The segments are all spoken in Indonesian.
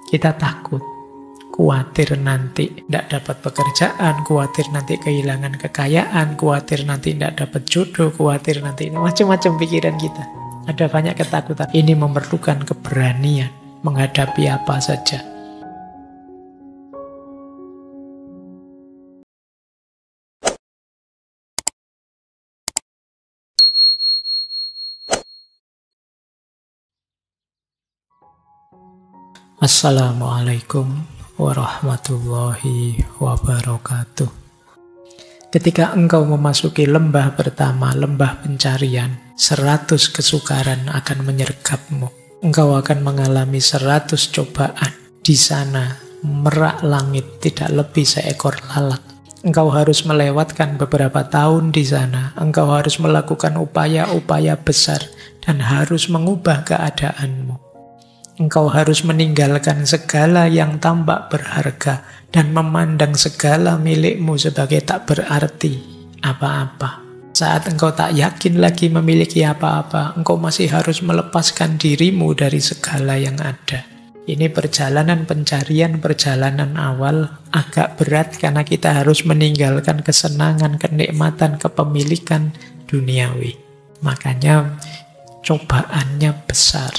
Kita takut, khawatir nanti tidak dapat pekerjaan, khawatir nanti kehilangan kekayaan, khawatir nanti tidak dapat jodoh, khawatir nanti macam-macam pikiran kita. Ada banyak ketakutan. Ini memerlukan keberanian menghadapi apa saja. Assalamualaikum warahmatullahi wabarakatuh. Ketika engkau memasuki lembah pertama, lembah pencarian, 100 kesukaran akan menyergapmu. Engkau akan mengalami 100 cobaan. Di sana, merak langit tidak lebih seekor lalat. Engkau harus melewatkan beberapa tahun di sana. Engkau harus melakukan upaya-upaya besar dan harus mengubah keadaanmu. Engkau harus meninggalkan segala yang tampak berharga dan memandang segala milikmu sebagai tak berarti apa-apa. Saat engkau tak yakin lagi memiliki apa-apa, engkau masih harus melepaskan dirimu dari segala yang ada. Ini perjalanan pencarian, perjalanan awal agak berat karena kita harus meninggalkan kesenangan, kenikmatan, kepemilikan duniawi. Makanya cobaannya besar.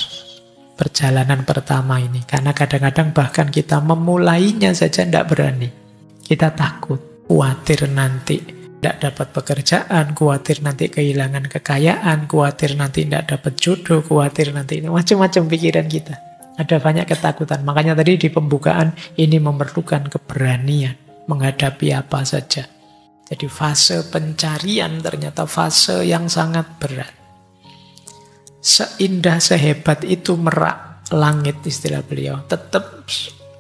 Perjalanan pertama ini. Karena kadang-kadang bahkan kita memulainya saja tidak berani. Kita takut, khawatir nanti tidak dapat pekerjaan, khawatir nanti kehilangan kekayaan, khawatir nanti tidak dapat jodoh, khawatir nanti macam-macam pikiran kita. Ada banyak ketakutan. Makanya tadi di pembukaan ini memerlukan keberanian menghadapi apa saja. Jadi fase pencarian ternyata fase yang sangat berat. Seindah sehebat itu merak langit istilah beliau, tetap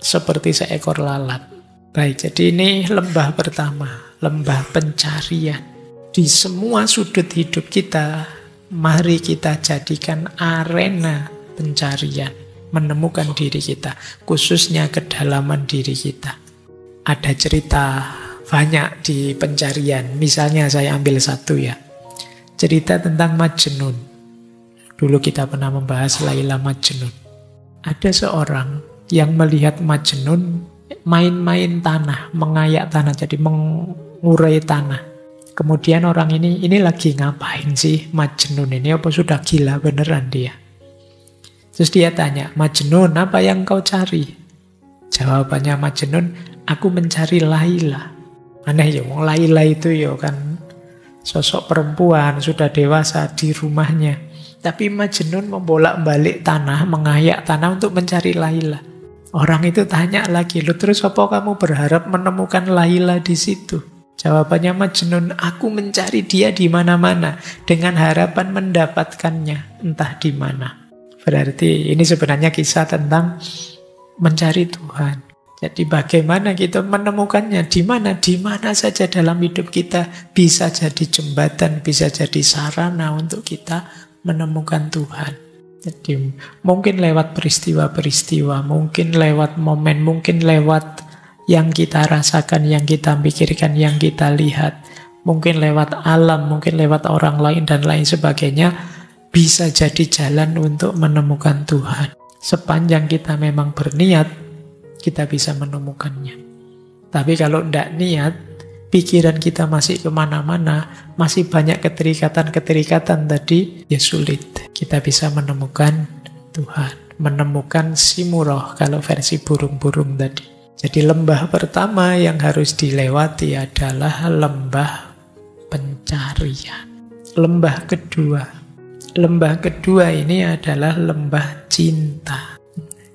seperti seekor lalat. Baik, jadi ini lembah pertama, lembah pencarian. Di semua sudut hidup kita, mari kita jadikan arena pencarian, menemukan diri kita, khususnya kedalaman diri kita. Ada cerita banyak di pencarian, misalnya saya ambil satu ya, cerita tentang Majnun. Dulu kita pernah membahas Laila Majnun. Ada seorang yang melihat Majnun main-main tanah, mengayak tanah, jadi mengurai tanah. Kemudian orang ini lagi ngapain sih Majnun ini? Apa sudah gila beneran dia? Terus dia tanya, Majnun, apa yang kau cari? Jawabannya Majnun, aku mencari Laila. Aneh ya, Laila itu ya kan sosok perempuan, sudah dewasa di rumahnya. Tapi Majnun membolak-balik tanah, mengayak tanah untuk mencari Laila. Orang itu tanya lagi, lu terus apa kamu berharap menemukan Laila di situ? Jawabannya Majnun, aku mencari dia di mana-mana dengan harapan mendapatkannya entah di mana. Berarti ini sebenarnya kisah tentang mencari Tuhan. Jadi bagaimana kita menemukannya? Di mana saja dalam hidup kita bisa jadi jembatan, bisa jadi sarana untuk kita menemukan Tuhan. Jadi mungkin lewat peristiwa-peristiwa, mungkin lewat momen, mungkin lewat yang kita rasakan, yang kita pikirkan, yang kita lihat, mungkin lewat alam, mungkin lewat orang lain dan lain sebagainya, bisa jadi jalan untuk menemukan Tuhan. Sepanjang kita memang berniat, kita bisa menemukannya. Tapi kalau tidak niat, pikiran kita masih kemana-mana, masih banyak keterikatan-keterikatan tadi, ya sulit. Kita bisa menemukan Tuhan, menemukan Simuroh kalau versi burung-burung tadi. Jadi lembah pertama yang harus dilewati adalah lembah pencarian. Lembah kedua ini adalah lembah cinta.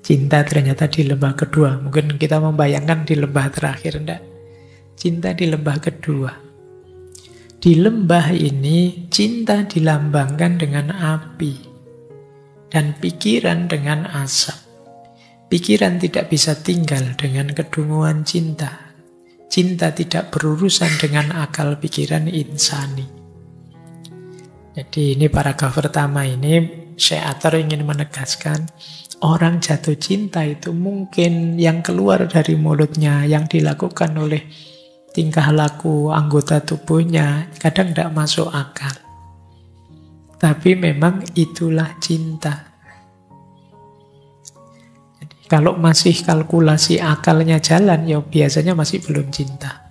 Cinta ternyata di lembah kedua. Mungkin kita membayangkan di lembah terakhir, enggak? Cinta di lembah kedua. Di lembah ini, cinta dilambangkan dengan api dan pikiran dengan asap. Pikiran tidak bisa tinggal dengan kedunguan cinta. Cinta tidak berurusan dengan akal pikiran insani. Jadi ini paragraf pertama ini, Syekh Athar ingin menegaskan, orang jatuh cinta itu mungkin yang keluar dari mulutnya, yang dilakukan oleh tingkah laku anggota tubuhnya kadang tidak masuk akal. Tapi memang itulah cinta. Jadi Kalau masih kalkulasi akalnya jalan, ya biasanya masih belum cinta.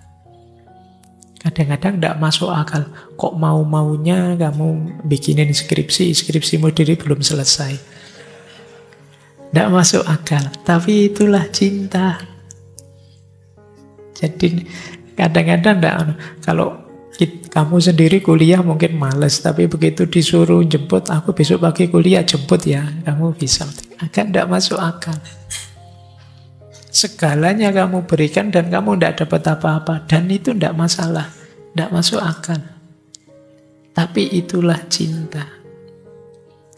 Kadang-kadang tidak masuk akal. Kok mau-maunya kamu bikinin skripsimu diri belum selesai. Tidak masuk akal. Tapi itulah cinta. Jadi kadang-kadang tidak. Kalau kamu sendiri kuliah mungkin males. Tapi begitu disuruh jemput, aku besok pagi kuliah, jemput ya. Kamu bisa. Agak tidak masuk akal. Segalanya kamu berikan dan kamu tidak dapat apa-apa. Dan itu tidak masalah. Tidak masuk akal. Tapi itulah cinta.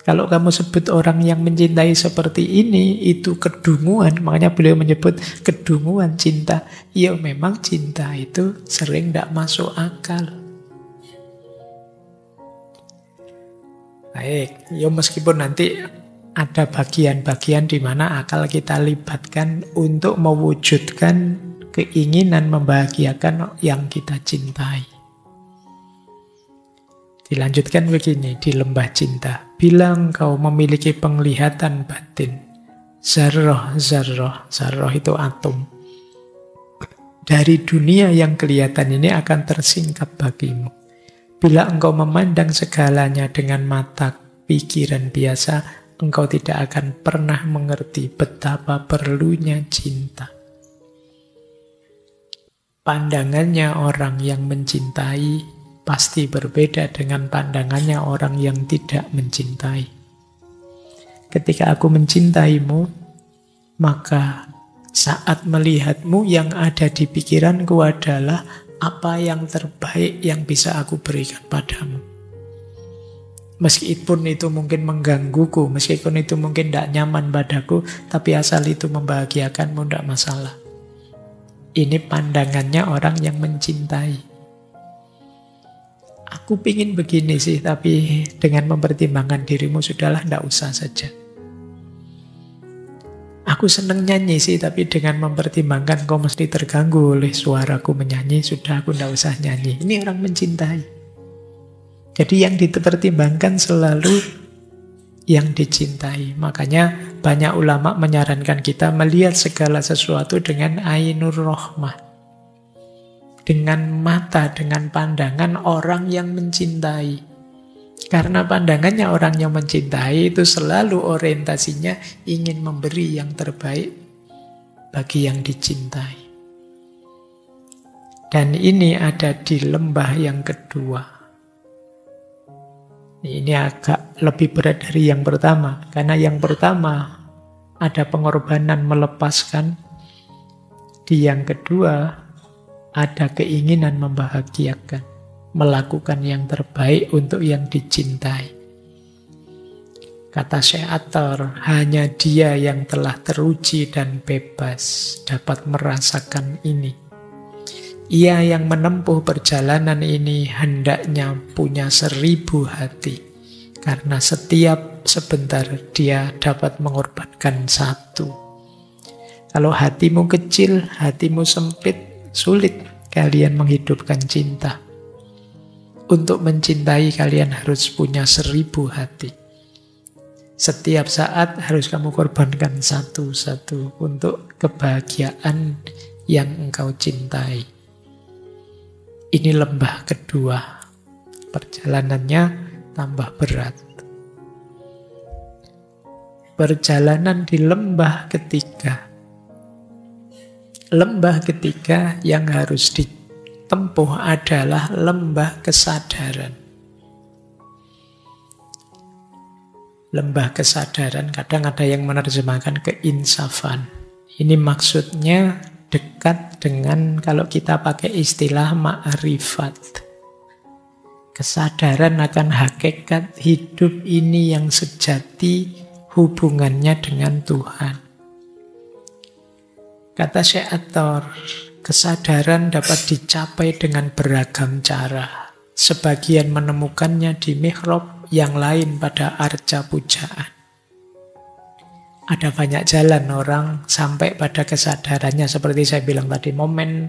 Kalau kamu sebut orang yang mencintai seperti ini, itu kedunguan. Makanya beliau menyebut kedunguan cinta. Ya memang cinta itu sering tidak masuk akal. Baik, ya meskipun nanti ada bagian-bagian di mana akal kita libatkan untuk mewujudkan keinginan membahagiakan yang kita cintai. Dilanjutkan begini di lembah cinta. Bila engkau memiliki penglihatan batin, zarrah itu atom, dari dunia yang kelihatan ini akan tersingkap bagimu. Bila engkau memandang segalanya dengan mata pikiran biasa, engkau tidak akan pernah mengerti betapa perlunya cinta. Pandangannya orang yang mencintai pasti berbeda dengan pandangannya orang yang tidak mencintai. Ketika aku mencintaimu, maka saat melihatmu yang ada di pikiranku adalah apa yang terbaik yang bisa aku berikan padamu. Meskipun itu mungkin menggangguku, meskipun itu mungkin tidak nyaman padaku, tapi asal itu membahagiakanmu, tidak masalah. Ini pandangannya orang yang mencintai. Aku pingin begini sih, tapi dengan mempertimbangkan dirimu, sudahlah, tidak usah saja. Aku senang nyanyi sih, tapi dengan mempertimbangkan kau mesti terganggu oleh suaraku menyanyi, sudah aku tidak usah nyanyi. Ini orang mencintai. Jadi yang dipertimbangkan selalu yang dicintai. Makanya banyak ulama menyarankan kita melihat segala sesuatu dengan ainur rohmah. Dengan mata, dengan pandangan orang yang mencintai. Karena pandangannya orang yang mencintai itu selalu orientasinya ingin memberi yang terbaik bagi yang dicintai. Dan ini ada di lembah yang kedua. Ini agak lebih berat dari yang pertama. Karena yang pertama ada pengorbanan melepaskan. Di yang kedua ada keinginan membahagiakan. Melakukan yang terbaik untuk yang dicintai. Kata Syekh Attar, hanya dia yang telah teruji dan bebas dapat merasakan ini. Ia yang menempuh perjalanan ini hendaknya punya 1000 hati. Karena setiap sebentar dia dapat mengorbankan satu. Kalau hatimu kecil, hatimu sempit, sulit kalian menghidupkan cinta. Untuk mencintai kalian harus punya 1000 hati. Setiap saat harus kamu korbankan satu-satu untuk kebahagiaan yang engkau cintai. Ini lembah kedua. Perjalanannya tambah berat. Perjalanan di lembah ketiga. Lembah ketiga yang harus ditempuh adalah lembah kesadaran. Lembah kesadaran kadang ada yang menerjemahkan keinsafan. Ini maksudnya dekat dengan kalau kita pakai istilah ma'rifat. Kesadaran akan hakikat hidup ini yang sejati hubungannya dengan Tuhan. Kata Syekh Attar, kesadaran dapat dicapai dengan beragam cara. Sebagian menemukannya di mihrab, yang lain pada arca pujaan. Ada banyak jalan orang sampai pada kesadarannya. Seperti saya bilang tadi, momen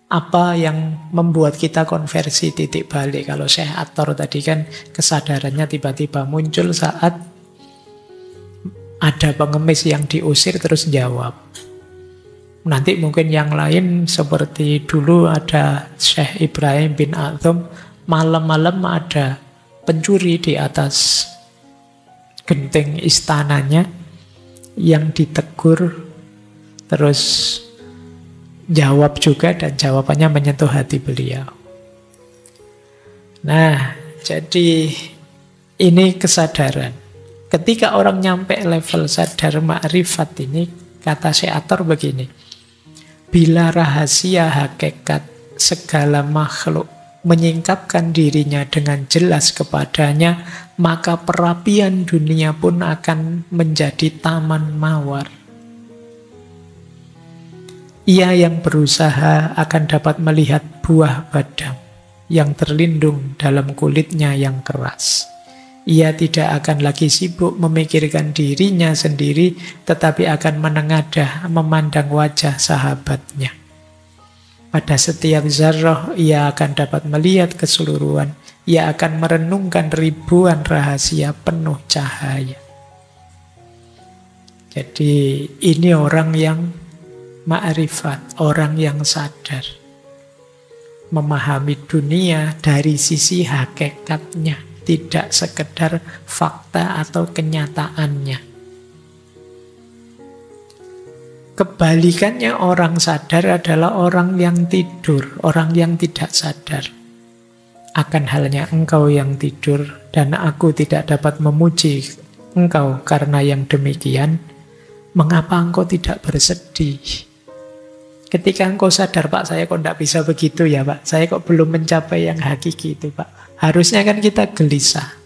apa yang membuat kita konversi titik balik. Kalau Syekh Attar tadi kan kesadarannya tiba-tiba muncul saat ada Ada pengemis yang diusir terus jawab. Nanti mungkin yang lain seperti dulu ada Syekh Ibrahim bin Adham, malam-malam ada pencuri di atas genting istananya yang ditegur, terus jawab juga dan jawabannya menyentuh hati beliau. Nah, jadi ini kesadaran. Ketika orang nyampe level sadar ma'rifat ini, kata Syekh Athar begini, bila rahasia hakikat segala makhluk menyingkapkan dirinya dengan jelas kepadanya, maka perapian dunia pun akan menjadi taman mawar. Ia yang berusaha akan dapat melihat buah badam yang terlindung dalam kulitnya yang keras. Ia tidak akan lagi sibuk memikirkan dirinya sendiri, tetapi akan menengadah memandang wajah sahabatnya. Pada setiap zarrah ia akan dapat melihat keseluruhan. Ia akan merenungkan ribuan rahasia penuh cahaya. Jadi ini orang yang ma'rifat, orang yang sadar. Memahami dunia dari sisi hakikatnya, tidak sekedar fakta atau kenyataannya. Kebalikannya orang sadar adalah orang yang tidur, orang yang tidak sadar. Akan halnya engkau yang tidur dan aku tidak dapat memuji engkau karena yang demikian, mengapa engkau tidak bersedih? Ketika engkau sadar, Pak, saya kok tidak bisa begitu ya, Pak. Saya kok belum mencapai yang hakiki itu, Pak. Harusnya kan kita gelisah.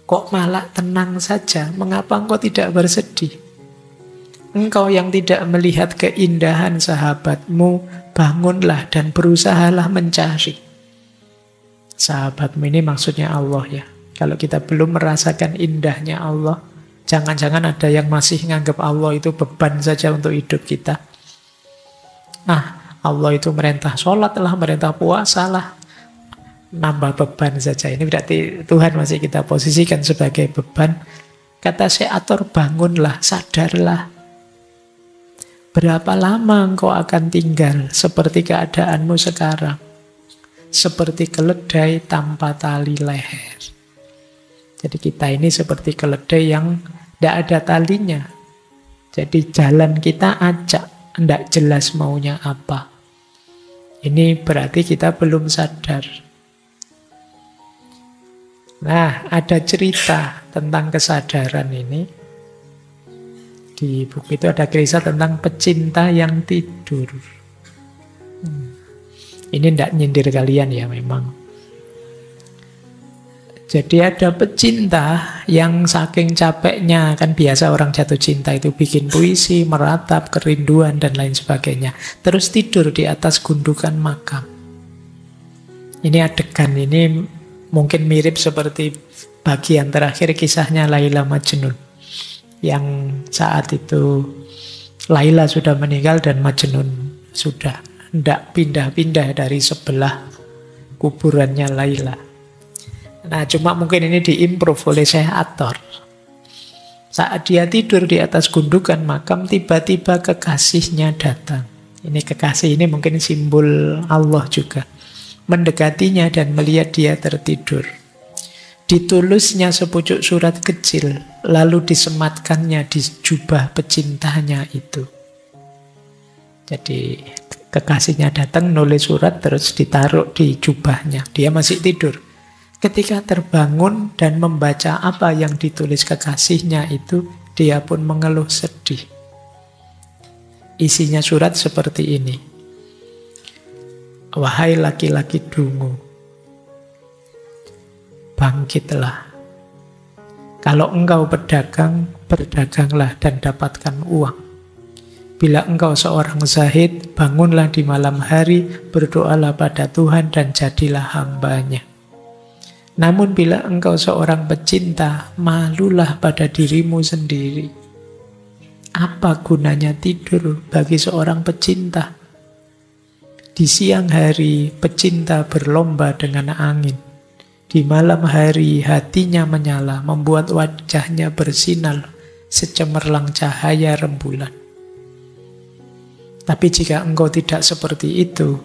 Kok malah tenang saja? Mengapa engkau tidak bersedih? Engkau yang tidak melihat keindahan sahabatmu, bangunlah dan berusahalah mencari. Sahabatmu ini maksudnya Allah ya. Kalau kita belum merasakan indahnya Allah, jangan-jangan ada yang masih nganggap Allah itu beban saja untuk hidup kita. Allah itu merintah sholat lah, merintah puasa lah, nambah beban saja. Ini berarti Tuhan masih kita posisikan sebagai beban. Kata Syekh Athar, bangunlah, sadarlah. Berapa lama engkau akan tinggal seperti keadaanmu sekarang? Seperti keledai tanpa tali leher. Jadi kita ini seperti keledai yang tidak ada talinya. Jadi jalan kita acak, tidak jelas maunya apa. Ini berarti kita belum sadar. Nah, ada cerita tentang kesadaran ini. Di buku itu ada kisah tentang pecinta yang tidur. Ini tidak nyindir kalian ya memang. Jadi ada pecinta yang saking capeknya, kan biasa orang jatuh cinta itu bikin puisi, meratap, kerinduan dan lain sebagainya. Terus tidur di atas gundukan makam. Ini adegan ini mungkin mirip seperti bagian terakhir kisahnya Laila Majnun. Yang saat itu Laila sudah meninggal dan Majnun sudah tidak pindah-pindah dari sebelah kuburannya Laila. Nah, cuma mungkin ini diimprove oleh Syekh Athar. Saat dia tidur di atas gundukan makam, tiba-tiba kekasihnya datang. Ini kekasih ini mungkin simbol Allah juga. Mendekatinya dan melihat dia tertidur. Ditulisnya sepucuk surat kecil, lalu disematkannya di jubah pecintanya itu. Jadi kekasihnya datang nulis surat terus ditaruh di jubahnya. Dia masih tidur. Ketika terbangun dan membaca apa yang ditulis kekasihnya itu, dia pun mengeluh sedih. Isinya surat seperti ini. Wahai laki-laki dungu, bangkitlah. Kalau engkau berdagang, berdaganglah dan dapatkan uang. Bila engkau seorang zahid, bangunlah di malam hari, berdoalah pada Tuhan dan jadilah hambanya. Namun bila engkau seorang pecinta, malulah pada dirimu sendiri. Apa gunanya tidur bagi seorang pecinta? Di siang hari, pecinta berlomba dengan angin. Di malam hari, hatinya menyala, membuat wajahnya bersinar secemerlang cahaya rembulan. Tapi jika engkau tidak seperti itu,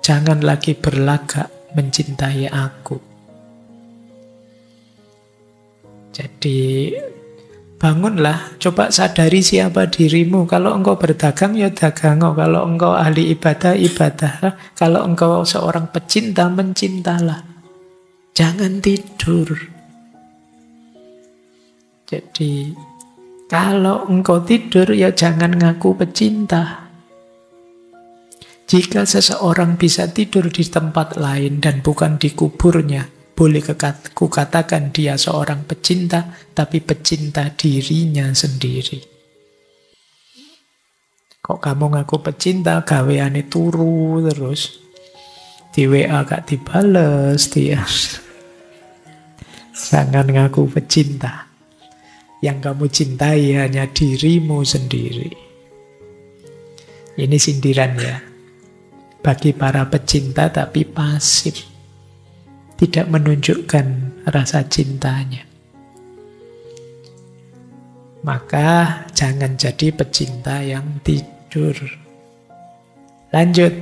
jangan lagi berlagak mencintai aku. Jadi bangunlah, coba sadari siapa dirimu. Kalau engkau berdagang, ya dagang. Kalau engkau ahli ibadah, ibadah. Kalau engkau seorang pecinta, mencintalah. Jangan tidur. Jadi kalau engkau tidur, ya jangan ngaku pecinta. Jika seseorang bisa tidur di tempat lain dan bukan di kuburnya, boleh kukatakan dia seorang pecinta, tapi pecinta dirinya sendiri. Kok kamu ngaku pecinta, gaweane turu terus. Di WA gak dibales dia. Jangan ngaku pecinta. Yang kamu cintai hanya dirimu sendiri. Ini sindiran ya. Bagi para pecinta tapi pasif. Tidak menunjukkan rasa cintanya. Maka jangan jadi pecinta yang tidur. Lanjut,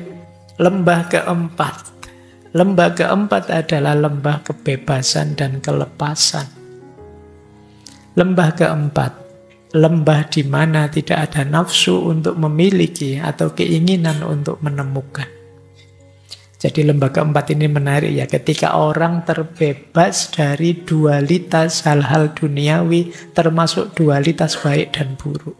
lembah keempat. Lembah keempat adalah lembah kebebasan dan kelepasan. Lembah keempat, lembah di mana tidak ada nafsu untuk memiliki atau keinginan untuk menemukan. Jadi lembah keempat ini menarik ya, ketika orang terbebas dari dualitas hal-hal duniawi, termasuk dualitas baik dan buruk.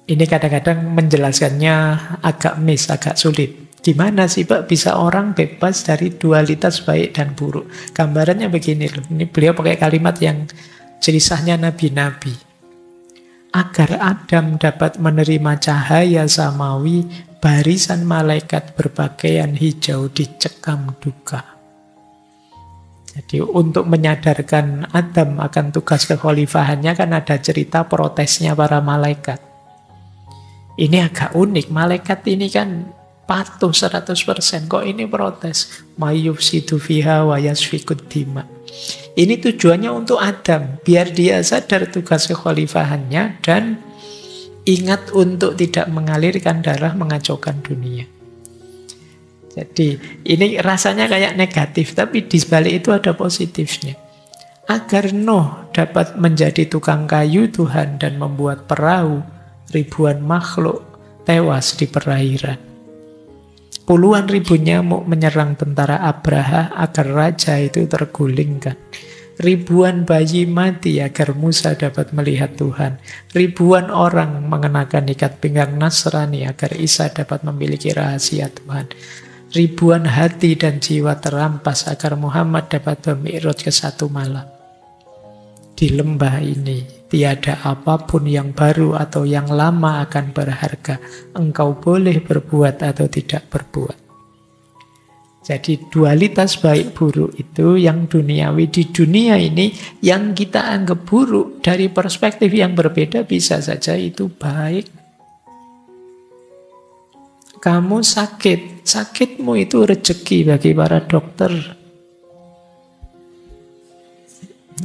Ini kadang-kadang menjelaskannya agak agak sulit. Gimana sih Pak bisa orang bebas dari dualitas baik dan buruk? Gambarannya begini loh, ini beliau pakai kalimat yang jelisahnya nabi-nabi. Agar Adam dapat menerima cahaya samawi, barisan malaikat berpakaian hijau dicekam duka. Jadi untuk menyadarkan Adam akan tugas kekhalifahannya kan ada cerita protesnya para malaikat. Ini agak unik, malaikat ini kan patuh 100%, kok ini protes? Mayyufsidu fiha wa yasfikud dima. Ini tujuannya untuk Adam, biar dia sadar tugas kekhalifahannya dan ingat untuk tidak mengalirkan darah mengacaukan dunia. Jadi ini rasanya kayak negatif, tapi di balik itu ada positifnya. Agar Nuh dapat menjadi tukang kayu Tuhan dan membuat perahu, ribuan makhluk tewas di perairan. Puluhan ribu nyamuk menyerang tentara Abraha agar raja itu tergulingkan. Ribuan bayi mati agar Musa dapat melihat Tuhan. Ribuan orang mengenakan ikat pinggang Nasrani agar Isa dapat memiliki rahasia Tuhan. Ribuan hati dan jiwa terampas agar Muhammad dapat bermi'raj ke satu malam. Di lembah ini tiada apapun yang baru atau yang lama akan berharga. Engkau boleh berbuat atau tidak berbuat. Jadi dualitas baik buruk itu yang duniawi di dunia ini yang kita anggap buruk dari perspektif yang berbeda bisa saja itu baik. Kamu sakit, sakitmu itu rezeki bagi para dokter.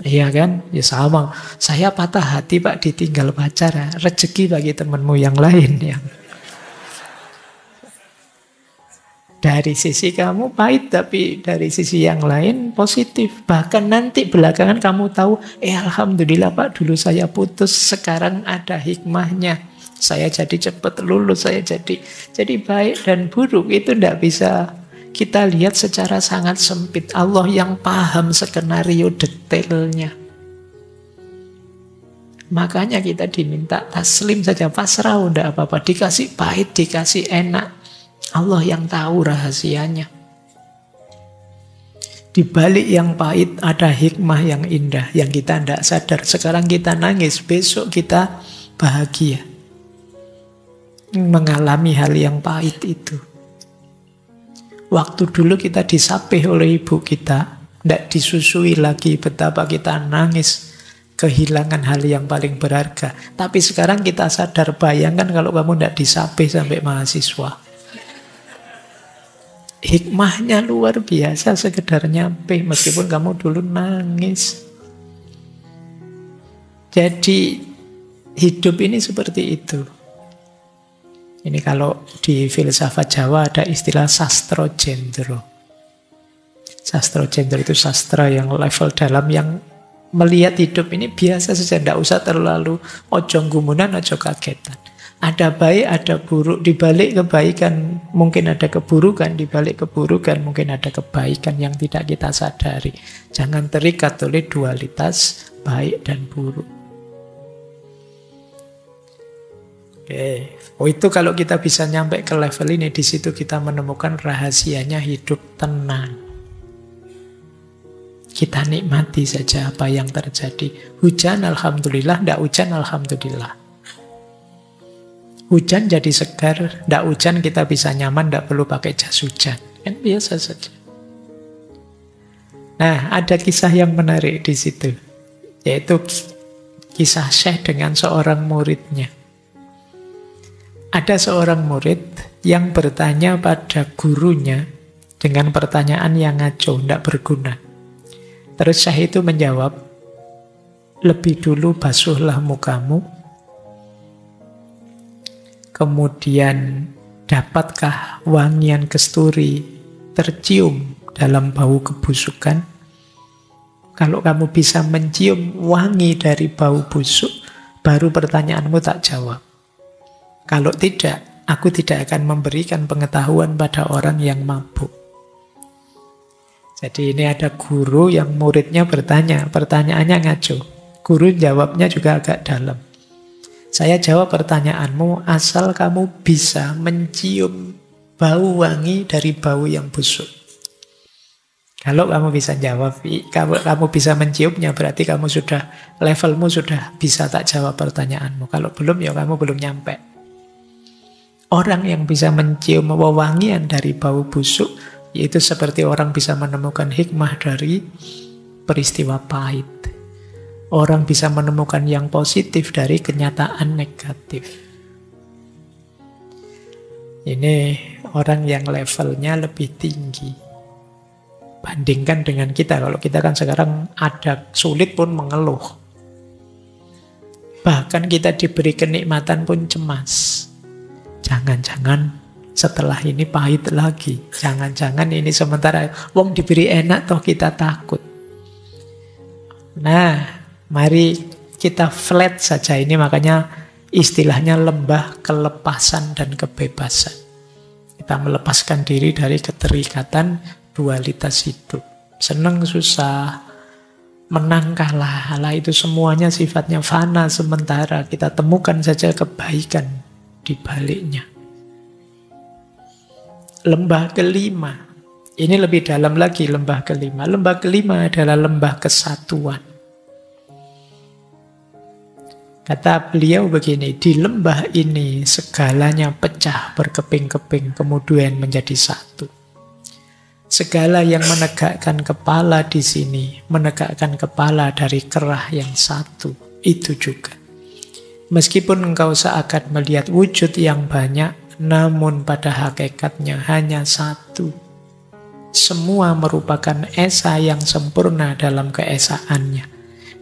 Iya kan? Ya sama. Saya patah hati Pak ditinggal pacar. Rezeki bagi temanmu yang lain yang dari sisi kamu pahit, tapi dari sisi yang lain positif. Bahkan nanti belakangan kamu tahu, alhamdulillah Pak, dulu saya putus, sekarang ada hikmahnya. Saya jadi cepat lulus, saya jadi baik dan buruk. Itu tidak bisa kita lihat secara sangat sempit. Allah yang paham skenario detailnya. Makanya kita diminta taslim saja, pasrah, tidak apa-apa. Dikasih pahit, dikasih enak. Allah yang tahu rahasianya. Di balik yang pahit ada hikmah yang indah yang kita tidak sadar. Sekarang kita nangis, besok kita bahagia. Mengalami hal yang pahit itu. Waktu dulu kita disapih oleh ibu kita, tidak disusui lagi, betapa kita nangis kehilangan hal yang paling berharga. Tapi sekarang kita sadar, bayangkan kalau kamu tidak disapih sampai mahasiswa. Hikmahnya luar biasa, sekedar nyampe meskipun kamu dulu nangis. Jadi hidup ini seperti itu. Ini kalau di filsafat Jawa ada istilah sastra jendro. Sastra jendro itu sastra yang level dalam, yang melihat hidup ini biasa saja, tidak usah terlalu ojo gumunan, ojo kagetan. Ada baik, ada buruk, di balik kebaikan mungkin ada keburukan, di balik keburukan mungkin ada kebaikan yang tidak kita sadari. Jangan terikat oleh dualitas baik dan buruk. Oke. Oh, itu kalau kita bisa nyampe ke level ini, di situ kita menemukan rahasianya hidup tenang. Kita nikmati saja apa yang terjadi. Hujan, alhamdulillah. Tidak hujan, alhamdulillah. Hujan jadi segar, tidak hujan kita bisa nyaman, tidak perlu pakai jas hujan. Kan biasa saja. Nah, ada kisah yang menarik di situ. Yaitu kisah Syekh dengan seorang muridnya. Ada seorang murid yang bertanya pada gurunya dengan pertanyaan yang ngaco, tidak berguna. Terus Syekh itu menjawab, lebih dulu basuhlah mukamu, kemudian dapatkah wangian kesturi tercium dalam bau kebusukan? Kalau kamu bisa mencium wangi dari bau busuk, baru pertanyaanmu tak jawab. Kalau tidak, aku tidak akan memberikan pengetahuan pada orang yang mabuk. Jadi ini ada guru yang muridnya bertanya, pertanyaannya ngaco. Guru jawabnya juga agak dalam. Saya jawab pertanyaanmu asal kamu bisa mencium bau wangi dari bau yang busuk. Kalau kamu bisa jawab, kalau kamu bisa menciumnya, berarti kamu sudah, levelmu sudah bisa tak jawab pertanyaanmu. Kalau belum, ya kamu belum nyampe. Orang yang bisa mencium wewangian dari bau busuk, yaitu seperti orang bisa menemukan hikmah dari peristiwa pahit. Orang bisa menemukan yang positif dari kenyataan negatif. Ini orang yang levelnya lebih tinggi. Bandingkan dengan kita. Kalau kita kan sekarang ada sulit pun mengeluh. Bahkan kita diberi kenikmatan pun cemas. Jangan-jangan setelah ini pahit lagi. Jangan-jangan ini sementara. Wong diberi enak toh kita takut. Nah, mari kita flat saja ini, makanya istilahnya lembah kelepasan dan kebebasan. Kita melepaskan diri dari keterikatan dualitas hidup. Senang susah, menang kalah, itu semuanya sifatnya fana sementara. Kita temukan saja kebaikan di baliknya. Lembah kelima, ini lebih dalam lagi lembah kelima. Lembah kelima adalah lembah kesatuan. Kata beliau begini, di lembah ini segalanya pecah berkeping-keping, kemudian menjadi satu. Segala yang menegakkan kepala di sini, menegakkan kepala dari kerah yang satu, itu juga. Meskipun engkau seakan melihat wujud yang banyak, namun pada hakikatnya hanya satu. Semua merupakan esa yang sempurna dalam keesaannya.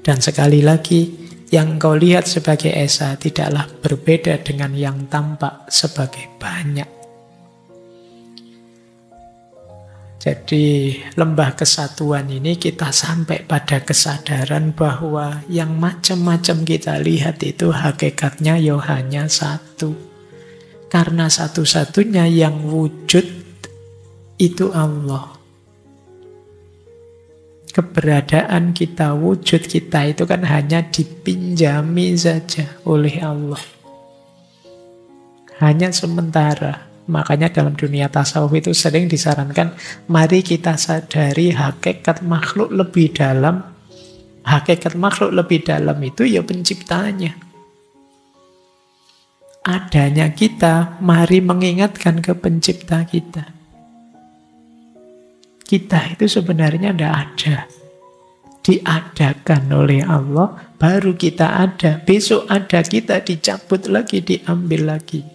Dan sekali lagi, yang engkau lihat sebagai esa tidaklah berbeda dengan yang tampak sebagai banyak. Jadi lembah kesatuan ini kita sampai pada kesadaran bahwa yang macam-macam kita lihat itu hakikatnya ya hanya satu. Karena satu-satunya yang wujud itu Allah. Keberadaan kita, wujud kita itu kan hanya dipinjami saja oleh Allah. Hanya sementara. Makanya dalam dunia tasawuf itu sering disarankan, mari kita sadari hakikat makhluk lebih dalam. Hakikat makhluk lebih dalam itu ya penciptanya. Adanya kita, mari mengingatkan ke pencipta kita. Kita itu sebenarnya tidak ada. Diadakan oleh Allah, baru kita ada. Besok ada kita, dicabut lagi, diambil lagi.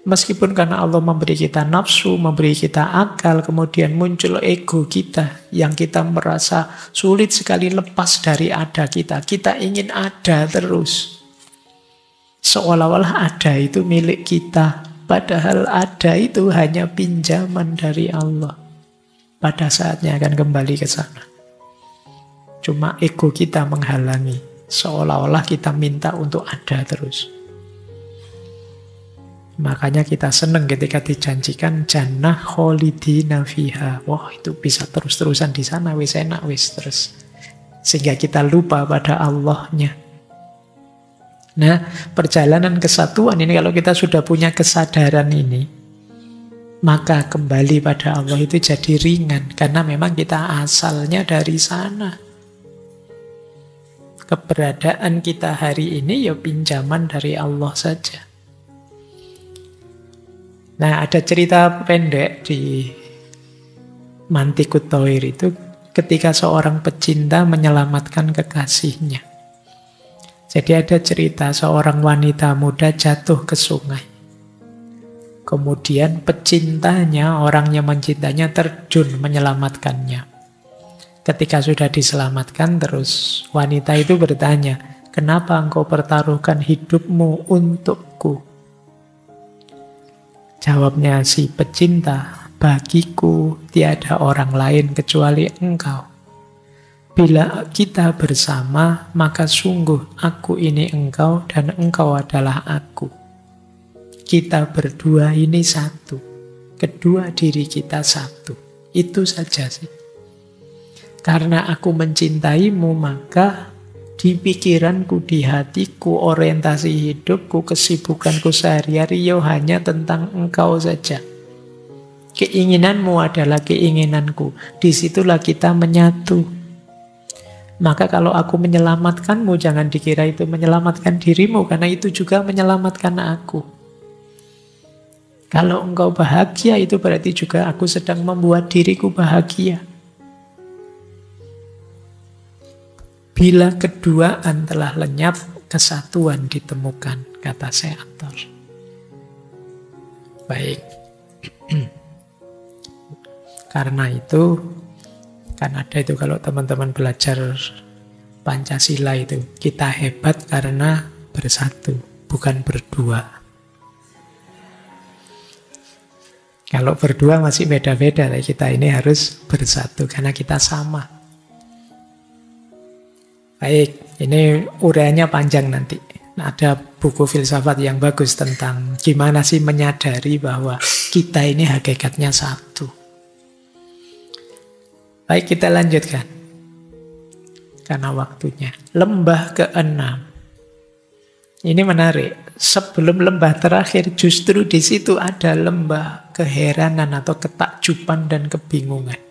Meskipun karena Allah memberi kita nafsu, memberi kita akal, kemudian muncul ego kita yang kita merasa sulit sekali lepas dari ada kita. Kita ingin ada terus. Seolah-olah ada itu milik kita. Padahal ada itu hanya pinjaman dari Allah. Pada saatnya akan kembali ke sana. Cuma ego kita menghalangi. Seolah-olah kita minta untuk ada terus. Makanya kita senang ketika dijanjikan jannah kholidina fiha. Wah, itu bisa terus-terusan di sana, wis enak wis terus. Sehingga kita lupa pada Allahnya. Nah, perjalanan kesatuan ini kalau kita sudah punya kesadaran ini, maka kembali pada Allah itu jadi ringan karena memang kita asalnya dari sana. Keberadaan kita hari ini ya pinjaman dari Allah saja. Nah, ada cerita pendek di Mantikut Thoir itu ketika seorang pecinta menyelamatkan kekasihnya. Jadi ada cerita seorang wanita muda jatuh ke sungai. Kemudian pecintanya, orang yang mencintanya terjun menyelamatkannya. Ketika sudah diselamatkan terus wanita itu bertanya, "Kenapa engkau pertaruhkan hidupmu untukku?" Jawabnya si pecinta, "Bagiku tiada orang lain kecuali engkau. Bila kita bersama, maka sungguh aku ini engkau dan engkau adalah aku. Kita berdua ini satu. Kedua diri kita satu." Itu saja sih. Karena aku mencintaimu, maka di pikiranku, di hatiku, orientasi hidupku, kesibukanku sehari-hari hanya tentang engkau saja. Keinginanmu adalah keinginanku. Disitulah kita menyatu. Maka kalau aku menyelamatkanmu, jangan dikira itu menyelamatkan dirimu, karena itu juga menyelamatkan aku. Kalau engkau bahagia, itu berarti juga aku sedang membuat diriku bahagia. Bila keduaan telah lenyap, kesatuan ditemukan, kata Seator. Baik. Karena itu, kan ada itu kalau teman-teman belajar Pancasila itu, kita hebat karena bersatu, bukan berdua. Kalau berdua masih beda-beda, kita ini harus bersatu karena kita sama. Baik, ini uraiannya panjang nanti. Ada buku filsafat yang bagus tentang gimana sih menyadari bahwa kita ini hakikatnya satu. Baik, kita lanjutkan. Karena waktunya. Lembah ke-6. Ini menarik. Sebelum lembah terakhir, justru di situ ada lembah keheranan atau ketakjuban dan kebingungan.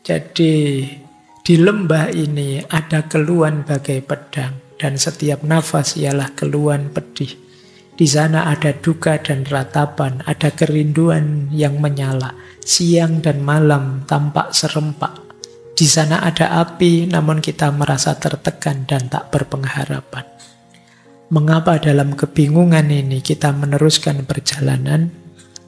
Jadi di lembah ini ada keluhan bagai pedang, dan setiap nafas ialah keluhan pedih. Di sana ada duka dan ratapan, ada kerinduan yang menyala. Siang dan malam tampak serempak. Di sana ada api, namun kita merasa tertekan dan tak berpengharapan. Mengapa dalam kebingungan ini kita meneruskan perjalanan?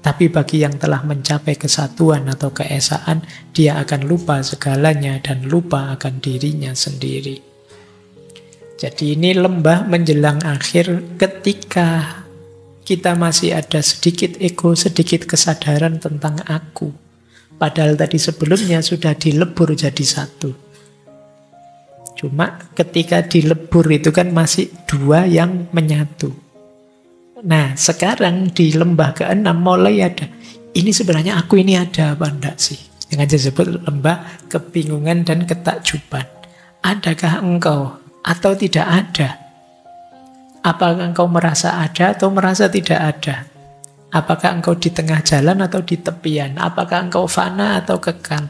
Tapi bagi yang telah mencapai kesatuan atau keesaan, dia akan lupa segalanya dan lupa akan dirinya sendiri. Jadi ini lembah menjelang akhir ketika kita masih ada sedikit ego, sedikit kesadaran tentang aku. Padahal tadi sebelumnya sudah dilebur jadi satu. Cuma ketika dilebur itu kan masih dua yang menyatu. Nah, sekarang di lembah ke-6 mulai ada. Ini sebenarnya aku ini ada apa enggak sih? Yang disebut lembah kebingungan dan ketakjuban. Adakah engkau atau tidak ada? Apakah engkau merasa ada atau merasa tidak ada? Apakah engkau di tengah jalan atau di tepian? Apakah engkau fana atau kekal?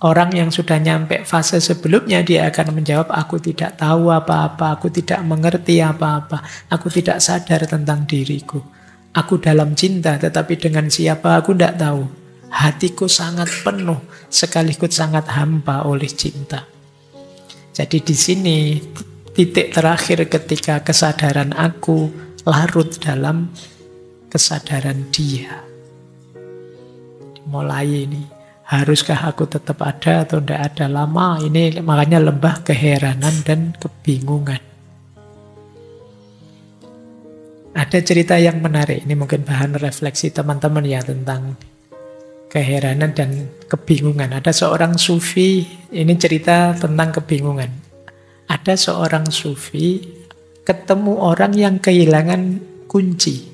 Orang yang sudah nyampe fase sebelumnya, dia akan menjawab, aku tidak tahu apa-apa, aku tidak mengerti apa-apa, aku tidak sadar tentang diriku. Aku dalam cinta, tetapi dengan siapa aku tidak tahu. Hatiku sangat penuh, sekaligus sangat hampa oleh cinta. Jadi di sini, titik terakhir ketika kesadaran aku larut dalam kesadaran dia. Mulai ini, haruskah aku tetap ada atau tidak ada? Lama ini makanya lembah keheranan dan kebingungan. Ada cerita yang menarik, ini mungkin bahan refleksi teman-teman ya tentang keheranan dan kebingungan. Ada seorang sufi, ini cerita tentang kebingungan. Ada seorang sufi ketemu orang yang kehilangan kunci.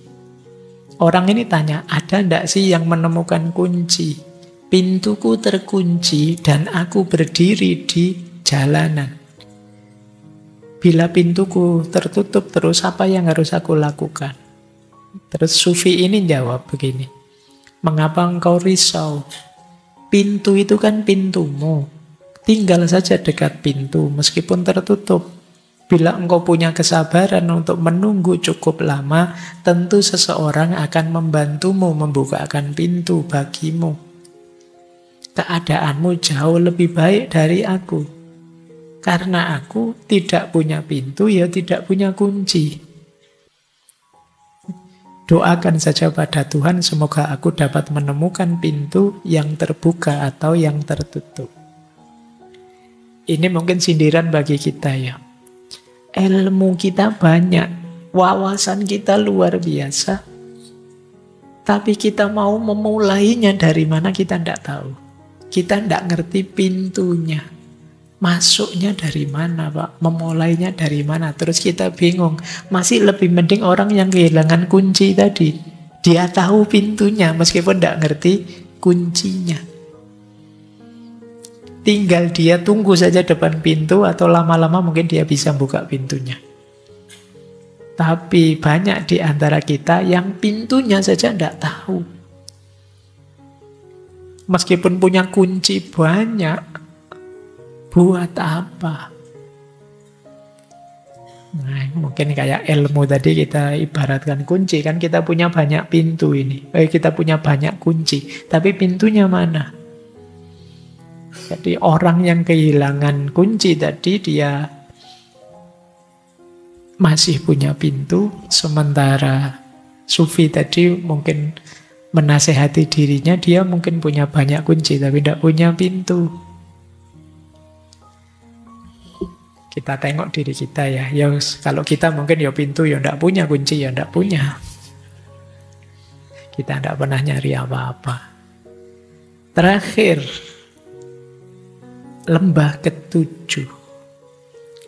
Orang ini tanya, ada ndak sih yang menemukan kunci? Pintuku terkunci dan aku berdiri di jalanan. Bila pintuku tertutup terus, apa yang harus aku lakukan? Terus sufi ini jawab begini, mengapa engkau risau? Pintu itu kan pintumu. Tinggal saja dekat pintu meskipun tertutup. Bila engkau punya kesabaran untuk menunggu cukup lama, tentu seseorang akan membantumu membukakan pintu bagimu. Keadaanmu jauh lebih baik dari aku. Karena aku tidak punya pintu, ya tidak punya kunci. Doakan saja pada Tuhan, semoga aku dapat menemukan pintu yang terbuka atau yang tertutup. Ini mungkin sindiran bagi kita ya. Ilmu kita banyak, wawasan kita luar biasa. Tapi kita mau memulainya dari mana kita tidak tahu. Kita tidak ngerti pintunya. Masuknya dari mana Pak? Memulainya dari mana? Terus kita bingung. Masih lebih mending orang yang kehilangan kunci tadi. Dia tahu pintunya meskipun tidak ngerti kuncinya. Tinggal dia tunggu saja depan pintu atau lama-lama mungkin dia bisa buka pintunya. Tapi banyak di antara kita yang pintunya saja tidak tahu. Meskipun punya kunci banyak, buat apa? Nah, mungkin kayak ilmu tadi kita ibaratkan kunci. Kan kita punya banyak pintu ini. Kita punya banyak kunci. Tapi pintunya mana? Jadi orang yang kehilangan kunci tadi, dia masih punya pintu. Sementara sufi tadi mungkin menasehati dirinya, dia mungkin punya banyak kunci tapi tidak punya pintu. Kita tengok diri kita ya. Ya kalau kita mungkin ya pintu ya tidak punya, kunci ya tidak punya. Kita tidak pernah nyari apa-apa. Terakhir, lembah ketujuh.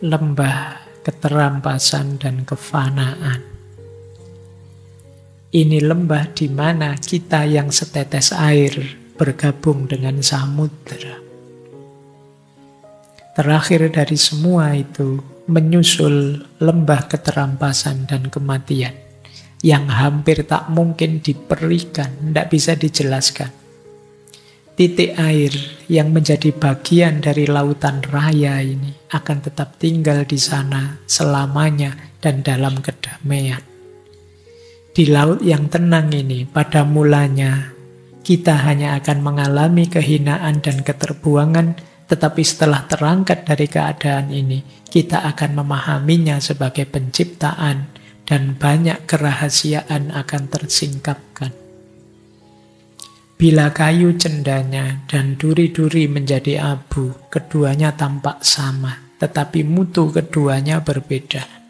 Lembah keterampasan dan kefanaan. Ini lembah di mana kita yang setetes air bergabung dengan samudera. Terakhir dari semua itu menyusul lembah keterampasan dan kematian yang hampir tak mungkin diperikan, tidak bisa dijelaskan. Titik air yang menjadi bagian dari lautan raya ini akan tetap tinggal di sana selamanya dan dalam kedamaian. Di laut yang tenang ini, pada mulanya kita hanya akan mengalami kehinaan dan keterbuangan, tetapi setelah terangkat dari keadaan ini, kita akan memahaminya sebagai penciptaan dan banyak kerahasiaan akan tersingkapkan. Bila kayu cendanya dan duri-duri menjadi abu, keduanya tampak sama, tetapi mutu keduanya berbeda.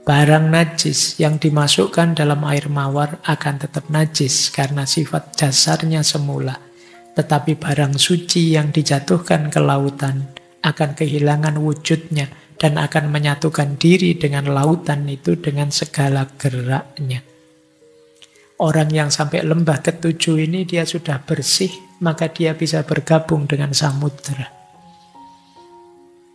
Barang najis yang dimasukkan dalam air mawar akan tetap najis karena sifat dasarnya semula. Tetapi barang suci yang dijatuhkan ke lautan akan kehilangan wujudnya dan akan menyatukan diri dengan lautan itu dengan segala geraknya. Orang yang sampai lembah ketujuh ini dia sudah bersih, maka dia bisa bergabung dengan samudera.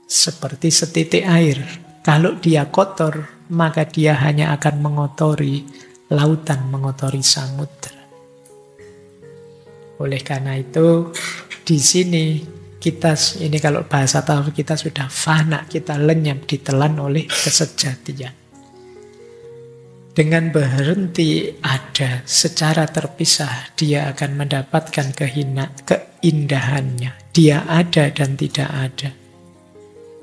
Seperti setitik air. Kalau dia kotor, maka dia hanya akan mengotori lautan, mengotori samudera. Oleh karena itu, di sini kita, ini kalau bahasa tasawuf kita sudah fana, kita lenyap, ditelan oleh kesejatian. Dengan berhenti ada secara terpisah, dia akan mendapatkan keindahannya. Dia ada dan tidak ada.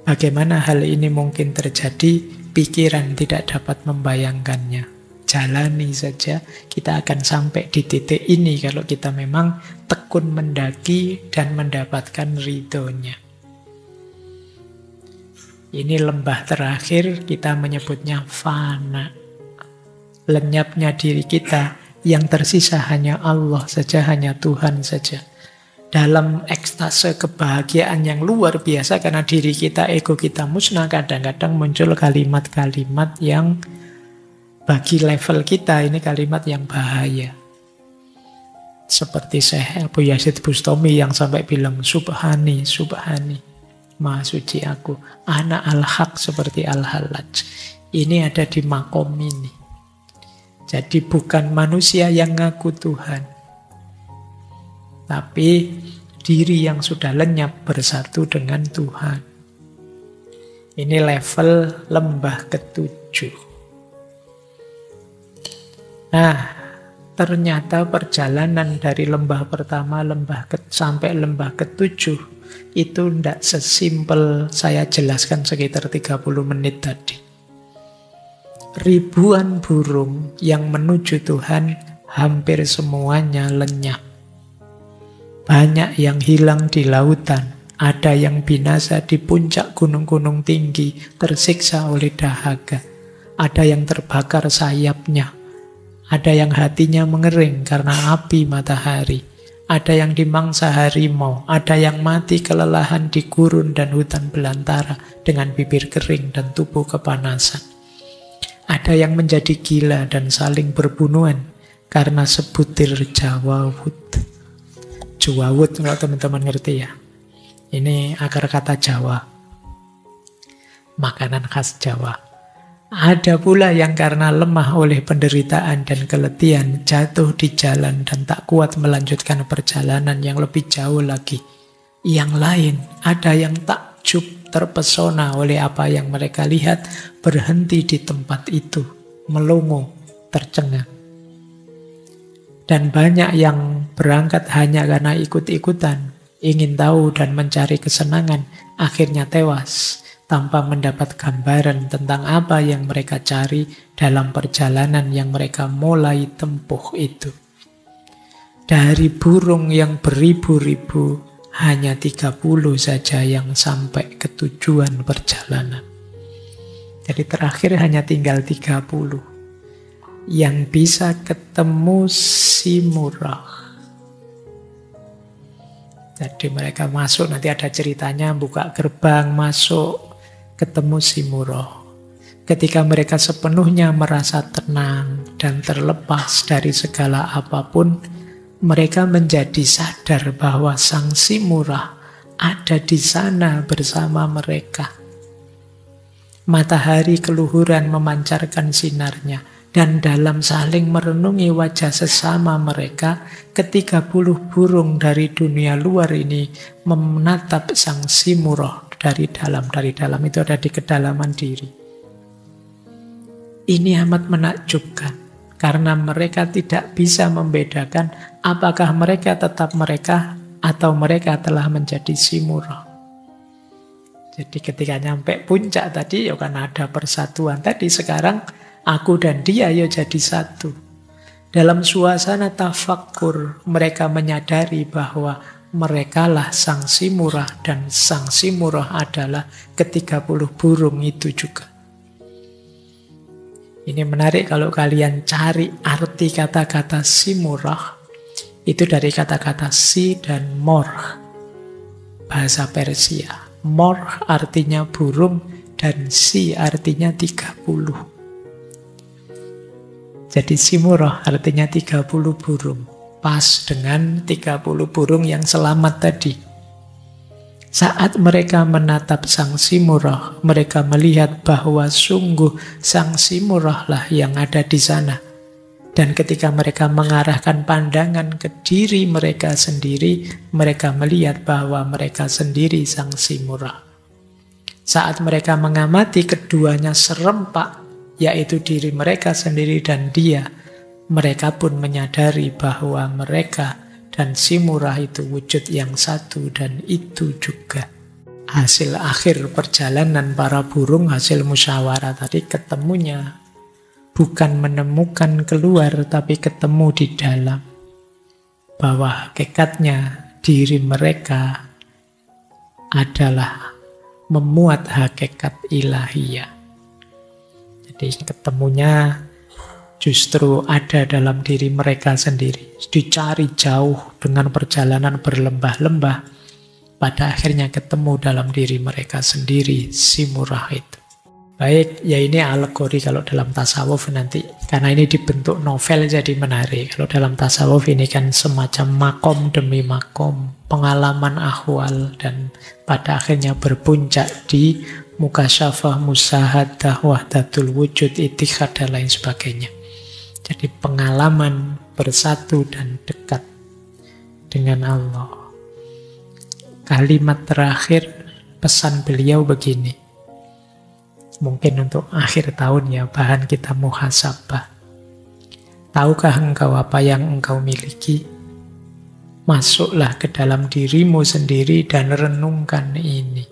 Bagaimana hal ini mungkin terjadi? pikiran tidak dapat membayangkannya. Jalani saja, kita akan sampai di titik ini kalau kita memang tekun mendaki dan mendapatkan ridhonya. Ini lembah terakhir, kita menyebutnya fana. Lenyapnya diri kita, yang tersisa hanya Allah saja, hanya Tuhan saja. Dalam ekstase kebahagiaan yang luar biasa, karena diri kita, ego kita musnah, kadang-kadang muncul kalimat-kalimat yang bagi level kita ini kalimat yang bahaya. Seperti Syekh Abu Yazid Bustami yang sampai bilang, Subhani, Subhani, Maha suci aku, ana al-haq seperti al-halaj. Ini ada di makom ini. Jadi bukan manusia yang ngaku Tuhan, tapi diri yang sudah lenyap bersatu dengan Tuhan. Ini level lembah ketujuh. Nah, ternyata perjalanan dari lembah pertama sampai lembah ketujuh itu tidak sesimpel saya jelaskan sekitar 30 menit tadi. Ribuan burung yang menuju Tuhan hampir semuanya lenyap. Banyak yang hilang di lautan, ada yang binasa di puncak gunung-gunung tinggi, tersiksa oleh dahaga. Ada yang terbakar sayapnya, ada yang hatinya mengering karena api matahari. Ada yang dimangsa harimau, ada yang mati kelelahan di gurun dan hutan belantara dengan bibir kering dan tubuh kepanasan. Ada yang menjadi gila dan saling berbunuhan karena sebutir jawawut. Jawawut kalau teman-teman ngerti ya. Ini akar kata Jawa. Makanan khas Jawa. Ada pula yang karena lemah oleh penderitaan dan keletihan jatuh di jalan dan tak kuat melanjutkan perjalanan yang lebih jauh lagi. Yang lain ada yang takjub terpesona oleh apa yang mereka lihat, berhenti di tempat itu, melongo, tercengang. Dan banyak yang berangkat hanya karena ikut-ikutan, ingin tahu dan mencari kesenangan, akhirnya tewas tanpa mendapat gambaran tentang apa yang mereka cari dalam perjalanan yang mereka mulai tempuh itu. Dari burung yang beribu-ribu, hanya 30 saja yang sampai ke tujuan perjalanan. Jadi terakhir hanya tinggal 30 yang bisa ketemu Simurah. Jadi mereka masuk, nanti ada ceritanya, buka gerbang, masuk, ketemu Simurah. Ketika mereka sepenuhnya merasa tenang dan terlepas dari segala apapun, mereka menjadi sadar bahwa Sang Simurah ada di sana bersama mereka. Matahari keluhuran memancarkan sinarnya, dan dalam saling merenungi wajah sesama mereka, ke-30 burung dari dunia luar ini menatap Sang Simurah dari dalam. Dari dalam itu ada di kedalaman diri. Ini amat menakjubkan, karena mereka tidak bisa membedakan apakah mereka tetap mereka atau mereka telah menjadi Simurah. Jadi ketika nyampe puncak tadi, ya kan ada persatuan. Tadi sekarang aku dan dia ya jadi satu. Dalam suasana tafakkur, mereka menyadari bahwa merekalah Sang Simurah dan Sang Simurah adalah ke-30 burung itu juga. Ini menarik kalau kalian cari arti kata-kata Simurah. Itu dari kata-kata si dan mor. Bahasa Persia. Mor artinya burung dan si artinya 30. Jadi Simurah artinya 30 burung. Pas dengan 30 burung yang selamat tadi. Saat mereka menatap Sang Simurah, mereka melihat bahwa sungguh Sang Simurah lah yang ada di sana. Dan ketika mereka mengarahkan pandangan ke diri mereka sendiri, mereka melihat bahwa mereka sendiri Sang Simurah. Saat mereka mengamati keduanya serempak, yaitu diri mereka sendiri dan dia, mereka pun menyadari bahwa mereka dan Simurah itu wujud yang satu, dan itu juga hasil akhir perjalanan para burung, hasil musyawarah tadi, ketemunya bukan menemukan keluar, tapi ketemu di dalam. Bahwa hakikatnya diri mereka adalah memuat hakikat ilahiyah. Jadi ketemunya justru ada dalam diri mereka sendiri. Dicari jauh dengan perjalanan berlembah-lembah, pada akhirnya ketemu dalam diri mereka sendiri, si murah itu. Baik, ya ini alegori kalau dalam tasawuf nanti. Karena ini dibentuk novel jadi menarik. Kalau dalam tasawuf ini kan semacam makom demi makom, pengalaman ahwal, dan pada akhirnya berpuncak di mukasyafah, musahadah, wahdatul wujud, itikad, dan lain sebagainya. Jadi pengalaman bersatu dan dekat dengan Allah. Kalimat terakhir pesan beliau begini. Mungkin untuk akhir tahun ya, bahan kita muhasabah. Tahukah engkau apa yang engkau miliki? Masuklah ke dalam dirimu sendiri dan renungkan ini.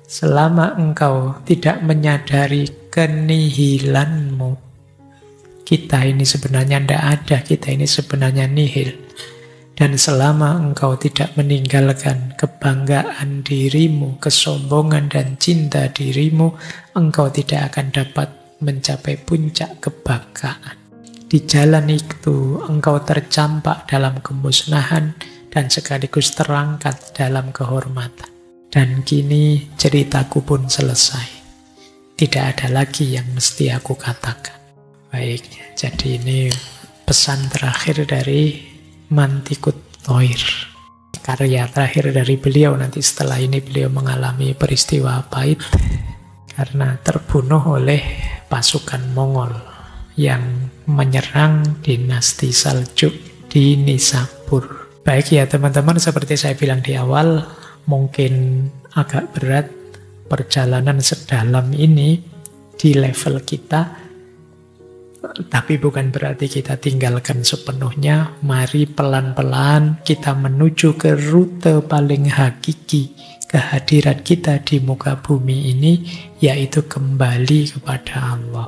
Selama engkau tidak menyadari kenihilanmu, kita ini sebenarnya tidak ada, kita ini sebenarnya nihil. Dan selama engkau tidak meninggalkan kebanggaan dirimu, kesombongan dan cinta dirimu, engkau tidak akan dapat mencapai puncak kebanggaan. Di jalan itu engkau tercampak dalam kemusnahan dan sekaligus terangkat dalam kehormatan. Dan kini ceritaku pun selesai. Tidak ada lagi yang mesti aku katakan. Baik, jadi ini pesan terakhir dari Mantikut Thoir, karya terakhir dari beliau. Nanti setelah ini beliau mengalami peristiwa pahit karena terbunuh oleh pasukan Mongol yang menyerang dinasti Saljuk di Nishapur. Baik ya teman-teman, seperti saya bilang di awal, mungkin agak berat perjalanan sedalam ini di level kita. Tapi bukan berarti kita tinggalkan sepenuhnya. Mari pelan-pelan kita menuju ke rute paling hakiki kehadiran kita di muka bumi ini, yaitu kembali kepada Allah.